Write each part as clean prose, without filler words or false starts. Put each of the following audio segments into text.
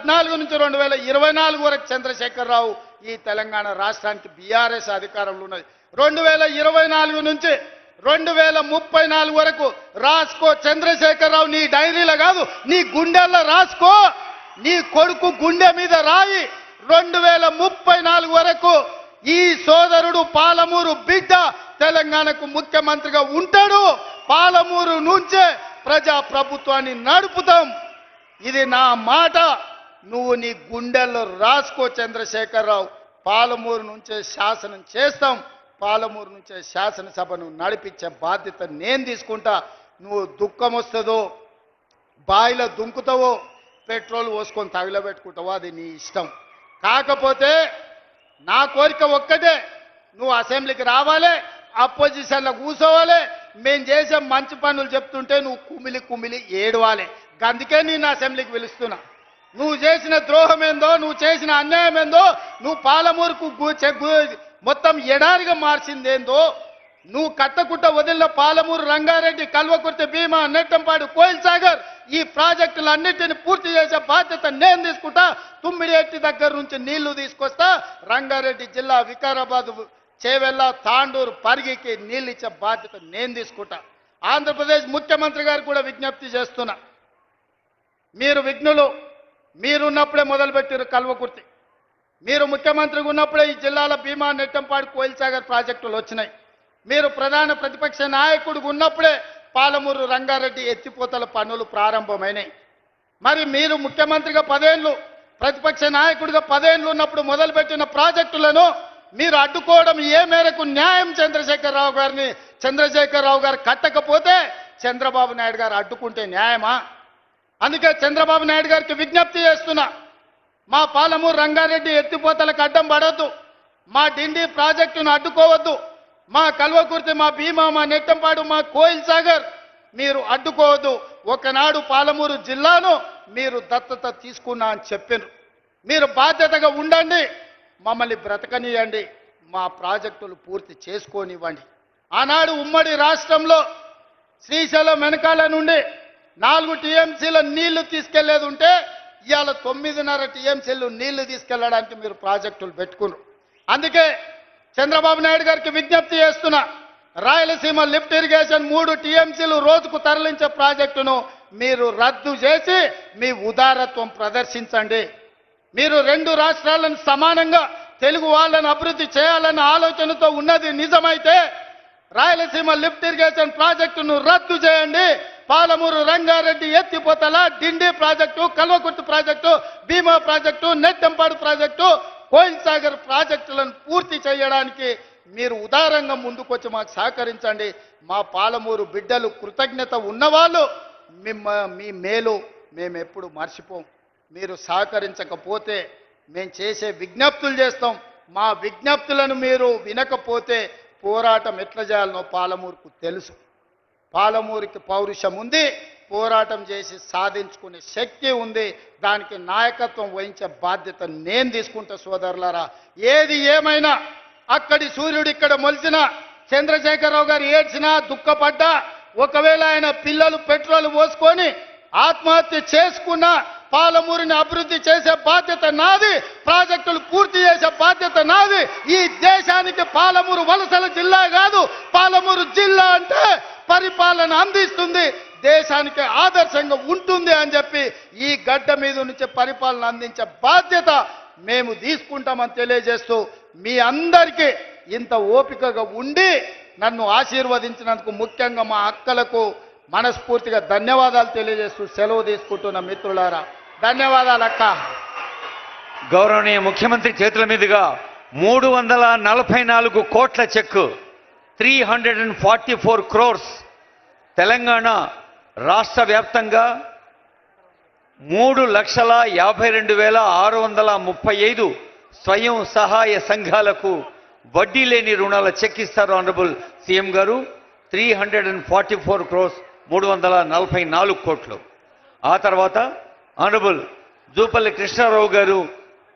2014 నుంచి 2024 వరకు చంద్రశేఖరరావు ఈ తెలంగాణ రాష్ట్రానికి బీఆర్ఎస్ అధికారంలో ఉన్నది. 2024 నుంచి 2034 వరకు రాసుకో చంద్రశేఖరరావు, నీ డైరీలో కాదు నీ గుండెల్లో రాసుకో, నీ కొడుకు గుండె మీద రాయి. 2034 వరకు ఈ సోదరుడు పాలమూరు బిడ్డ తెలంగాణకు ముఖ్యమంత్రిగా ఉంటాడు. పాలమూరు నుంచే ప్రజా ప్రభుత్వాన్ని నడుపుతాం. ఇది నా మాట, నువ్వు నీ గుండెల్లో రాసుకో చంద్రశేఖరరావు. పాలమూరు నుంచే శాసనం చేస్తాం, పాలమూరు నుంచే శాసనసభను నడిపించే బాధ్యత నేను తీసుకుంటా. నువ్వు దుఃఖం వస్తుందో, బాయిలో దుంకుతావో, పెట్రోల్ పోసుకొని తగిలబెట్టుకుంటావో అది నీ ఇష్టం. కాకపోతే నా కోరిక ఒక్కటే, నువ్వు అసెంబ్లీకి రావాలి, అపోజిషన్లో కూర్చోవాలి, మేము చేసే మంచి పనులు చెప్తుంటే నువ్వు కుమిలి కుమిలి ఏడవాలి. అందుకే నేను అసెంబ్లీకి పిలుస్తున్నా. నువ్వు చేసిన ద్రోహం ఏందో, నువ్వు చేసిన అన్యాయం ఏందో, నువ్వు పాలమూరుకు మొత్తం ఎడారిగా మార్చిందేందో, నువ్వు కట్టకుట్ట వదిలిన పాలమూరు, రంగారెడ్డి, కల్వకుర్తి, భీమా, నెట్టంపాడు, కోయిల్ సాగర్ ఈ ప్రాజెక్టులన్నింటినీ పూర్తి చేసే బాధ్యత నేను తీసుకుంటా. తుమ్మిడిఎట్టి దగ్గర నుంచి నీళ్లు తీసుకొస్తా. రంగారెడ్డి జిల్లా వికారాబాద్, చేవెళ్ళ, తాండూరు, పరిగికి నీళ్ళు ఇచ్చే బాధ్యత నేను తీసుకుంటా. ఆంధ్రప్రదేశ్ ముఖ్యమంత్రి గారు కూడా విజ్ఞప్తి చేస్తున్నా, మీరు విఘ్నులు, మీరున్నప్పుడే మొదలుపెట్టారు కల్వకుర్తి, మీరు ముఖ్యమంత్రిగా ఉన్నప్పుడే ఈ జిల్లాల భీమా, నెట్టంపాడు, కోయిల్ సాగర్ ప్రాజెక్టులు వచ్చినాయి. మీరు ప్రధాన ప్రతిపక్ష నాయకుడిగా ఉన్నప్పుడే పాలమూరు, రంగారెడ్డి ఎత్తిపోతల పనులు ప్రారంభమైనాయి. మరి మీరు ముఖ్యమంత్రిగా 10 ఏళ్ళు, ప్రతిపక్ష నాయకుడిగా 10 ఏళ్ళు ఉన్నప్పుడు మొదలుపెట్టిన ప్రాజెక్టులను మీరు అడ్డుకోవడం ఏ మేరకు న్యాయం? చంద్రశేఖరరావు గారు కట్టకపోతే చంద్రబాబు నాయుడు గారు అడ్డుకుంటే న్యాయమా? అందుకే చంద్రబాబు నాయుడు గారికి విజ్ఞప్తి చేస్తున్నా, మా పాలమూరు, రంగారెడ్డి ఎత్తిపోతలకు అడ్డం పడవద్దు, మా డిండి ప్రాజెక్టును అడ్డుకోవద్దు, మా కల్వకుర్తి, మా భీమా, మా నెట్టంపాడు, మా కోయిల్ సాగర్ మీరు అడ్డుకోవద్దు. ఒకనాడు పాలమూరు జిల్లాను మీరు దత్తత తీసుకున్నా అని చెప్పారు. మీరు బాధ్యతగా ఉండండి, మమ్మల్ని బ్రతకనియండి, మా ప్రాజెక్టులు పూర్తి చేసుకోనివ్వండి. ఆనాడు ఉమ్మడి రాష్ట్రంలో శ్రీశైలం వెనకాల నుండి 4 టీఎంసీల నీళ్లు తీసుకెళ్లేది ఉంటే ఇవాళ 9.5 టీఎంసీలు నీళ్లు తీసుకెళ్లడానికి మీరు ప్రాజెక్టులు పెట్టుకున్నారు. అందుకే చంద్రబాబు నాయుడు గారికి విజ్ఞప్తి చేస్తున్నా, రాయలసీమ లిఫ్ట్ ఇరిగేషన్ 3 టీఎంసీలు రోజుకు తరలించే ప్రాజెక్టును మీరు రద్దు చేసి మీ ఉదారత్వం ప్రదర్శించండి. మీరు 2 రాష్ట్రాలను సమానంగా తెలుగు వాళ్ళను అభివృద్ధి చేయాలన్న ఆలోచనతో ఉన్నది నిజమైతే రాయలసీమ లిఫ్ట్ ఇరిగేషన్ ప్రాజెక్టును రద్దు చేయండి. పాలమూరు, రంగారెడ్డి ఎత్తిపోతల, డిండి ప్రాజెక్టు, కల్వకుర్తి ప్రాజెక్టు, భీమా ప్రాజెక్టు, నెట్టంపాడు ప్రాజెక్టు, కోయిల్ సాగర్ ప్రాజెక్టులను పూర్తి చేయడానికి మీరు ఉదారంగా ముందుకొచ్చి మాకు సహకరించండి. మా పాలమూరు బిడ్డలు కృతజ్ఞత ఉన్నవాళ్ళు, మీ మేలు మేము ఎప్పుడు మర్చిపోం. మీరు సహకరించకపోతే మేము చేసే విజ్ఞప్తులు చేస్తాం. మా విజ్ఞప్తులను మీరు వినకపోతే పోరాటం ఎట్లా చేయాలనో పాలమూరుకు తెలుసు. పాలమూరుకి పౌరుషం ఉంది, పోరాటం చేసి సాధించుకునే శక్తి ఉంది. దానికి నాయకత్వం వహించే బాధ్యత నేను తీసుకుంటా సోదరులారా. ఏది ఏమైనా అక్కడి సూర్యుడు ఇక్కడ మొలిచిన చంద్రశేఖరరావు గారు ఏడ్చినా, దుఃఖపడ్డా, ఒకవేళ ఆయన పిల్లలు పెట్రోల్ పోసుకొని ఆత్మహత్య చేసుకున్న పాలమూరుని అభివృద్ధి చేసే బాధ్యత నాది, ప్రాజెక్టులు పూర్తి చేసే బాధ్యత నాది. ఈ దేశానికి పాలమూరు వలసల జిల్లా కాదు, పాలమూరు జిల్లా అంటే పరిపాలన అందిస్తుంది, దేశానికి ఆదర్శంగా ఉంటుంది అని చెప్పి ఈ గడ్డ మీద నుంచి పరిపాలన అందించే బాధ్యత మేము తీసుకుంటామని తెలియజేస్తూ మీ అందరికీ ఇంత ఓపికగా ఉండి నన్ను ఆశీర్వదించినందుకు ముఖ్యంగా మా అక్కలకు మనస్ఫూర్తిగా ధన్యవాదాలు తెలియజేస్తూ సెలవు తీసుకుంటున్న మిత్రులారా, ధన్యవాదాలు అక్క. గౌరవనీయ ముఖ్యమంత్రి చేతుల మీదుగా 344 కోట్ల చెక్కు 344 crores తెలంగాణ రాష్ట్ర వ్యాప్తంగా 3,52,635 స్వయం సహాయ సంఘాలకు వడ్డీ లేని రుణాల చెక్ ఇస్తారు ఆనరబుల్ సీఎం గారు. 344 crores 344 కోట్లు. ఆ తర్వాత ఆనరబుల్ జూపల్లి కృష్ణారావు గారు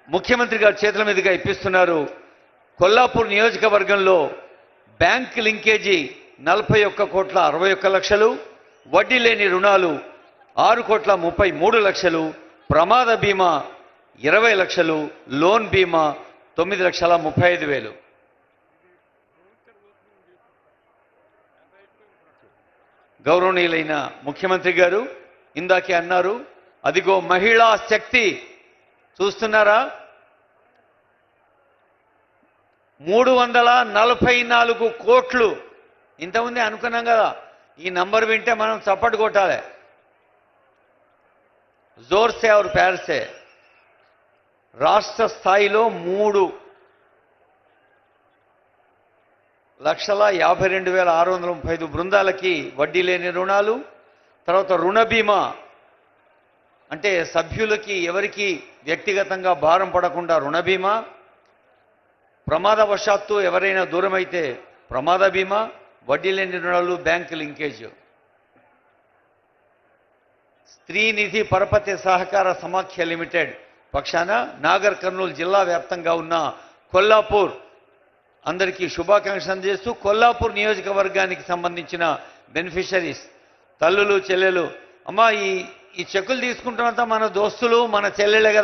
ముఖ్యమంత్రి గారి చేతుల మీదుగా ఇప్పిస్తున్నారు. కొల్లాపూర్ నియోజకవర్గంలో బ్యాంక్ లింకేజీ 41,61,00,000, వడ్డీ లేని రుణాలు 6,33,00,000, ప్రమాద బీమా 20 లక్షలు, లోన్ బీమా 9,35,000. గౌరవనీయులైన ముఖ్యమంత్రి గారు ఇందాకే అన్నారు, అదిగో మహిళా శక్తి చూస్తున్నారా, 344 కోట్లు. ఇంతకుముందే అనుకున్నాం కదా, ఈ నంబర్ వింటే మనం చప్పట్లు కొట్టాలి. జోర్సే और प्यार से రాష్ట్ర స్థాయిలో 3,52,635 బృందాలకి వడ్డీ లేని రుణాలు. తర్వాత రుణ బీమా అంటే సభ్యులకి ఎవరికి వ్యక్తిగతంగా భారం పడకుండా రుణ బీమా, ప్రమాదవశాత్తు ఎవరైనా దూరమైతే ప్రమాద బీమా, వడ్డీ లేని రుణాలు, బ్యాంక్ లింకేజ్. స్త్రీ నిధి పరపతి సహకార సమాఖ్య లిమిటెడ్ పక్షాన నాగర్ కర్నూలు జిల్లా వ్యాప్తంగా ఉన్న కొల్లాపూర్ అందరికీ శుభాకాంక్షలు చేస్తూ, కొల్లాపూర్ నియోజకవర్గానికి సంబంధించిన బెనిఫిషరీస్ తల్లులు చెల్లెలు, అమ్మా ఈ చెక్కులు తీసుకుంటున్నంత మన దోస్తులు మన చెల్లెలే కదా,